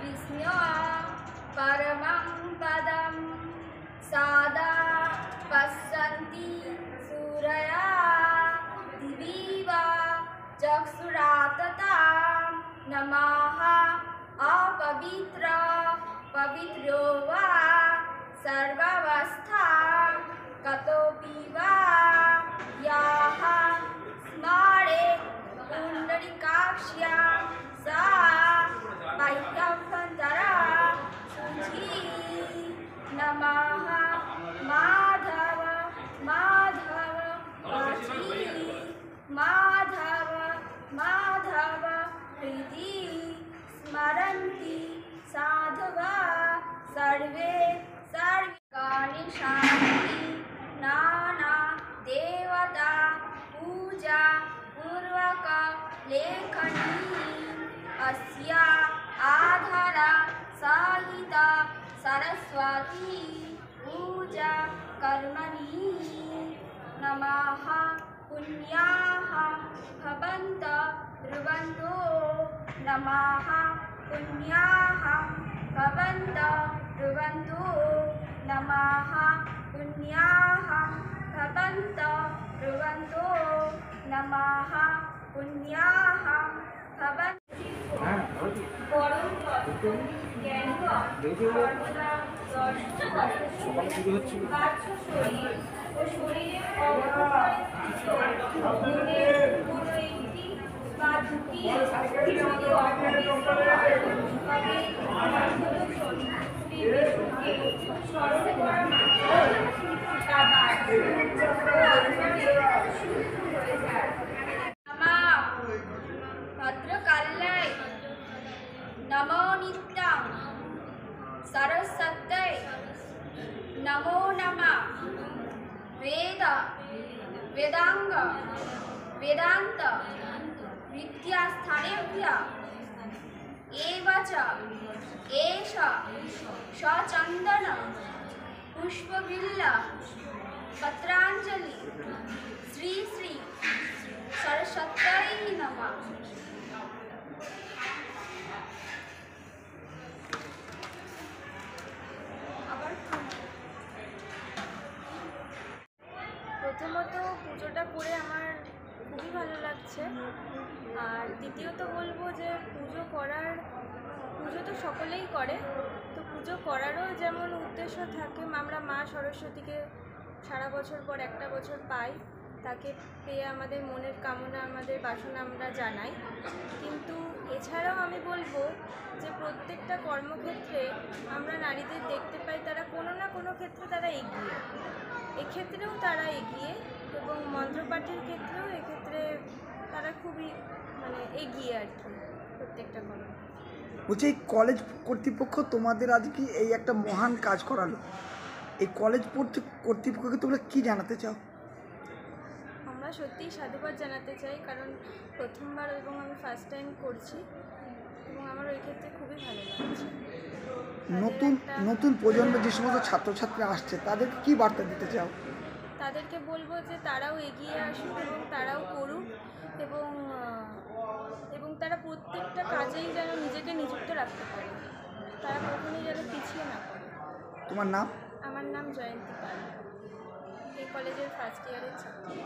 विष्णु परमं पदं सदा पश्यन्ति सूरया दिवीव चक्षुराततां नमः अपवित्र पवित्रो वा सर्वावस्था कतोऽपि वा याः स्मरे पुण्डरीकाक्ष्यां सा बाह्याभ्यन्तरा शुचि नमः माधव माधव वाची माधव माधव हृदि स्मरन्ति साधवा सर्वे सर्वाणि शान्ति नाना देवता पूजा पूर्वक लेखनी अस्या आधारा साहिता सरस्वती पूजा कर्मणि नमः पुण्याः भवन्त ध्रुवन्तो नमः पुण्याः भवन्त ध्रुवन्तो नमः पुण्याः भवन्त ध्रुवन्तो नमः पुण्याः भवन्त भद्रकाल्यै नमो नित्यं सरस्वत्यै नमो नमः वेद वेदांग वेदांत विद्यास्थानेभ्यः एव च एष सचन्दन पुष्पबिल्ल पत्राञ्जलि श्री श्री सरस्वत्यै नमः। প্রথমত পুজোটা করে আমার খুবই ভালো লাগছে, আর দ্বিতীয়ত বলবো যে পুজো তো সকলেই করে, তো পুজো করারও যেমন উদ্দেশ্য থাকে, আমরা মা সরস্বতীকে সারা বছর পর একটা বছর পাই, তাকে পেয়ে আমাদের মনের কামনা আমাদের বাসনা আমরা জানাই, কিন্তু এছাড়াও আমি বলবো যে প্রত্যেকটা কর্মক্ষেত্রে আমরা নারীদের দেখতে পাই তারা কোনো না কোনো ক্ষেত্রে তারা এগিয়ে, এক্ষেত্রেও তারা এগিয়ে, এবং মন্ত্রপাঠের ক্ষেত্রেও এক্ষেত্রে তারা খুবই এগিয়ে আর কি প্রত্যেকটা কর্ম। বলছি এই কলেজ কর্তৃপক্ষ তোমাদের আজকে এই একটা মহান কাজ করালো, এই কলেজ কর্তৃপক্ষকে তোমরা কী জানাতে চাও? আমরা সত্যিই সাধুবাদ জানাতে চাই, কারণ প্রথমবার এবং আমি ফার্স্ট টাইম করছি এবং আমার ওই ক্ষেত্রে খুবই ভালো লাগছে। নতুন প্রজন্মের যে সমস্ত ছাত্রছাত্রী আসছে তাদেরকে কী বার্তা দিতে চাও? তাদেরকে বলবো যে তারাও এগিয়ে আসুক এবং তারাও করুক, এবং তারা প্রত্যেকটা কাজেই যেন নিজেকে নিযুক্ত রাখতে পারে, তারা কখনোই যেন পিছিয়ে না পড়ে। তোমার নাম? আমার নাম জয়ন্তী পাল, এই কলেজের ফার্স্ট ইয়ারের ছাত্রী।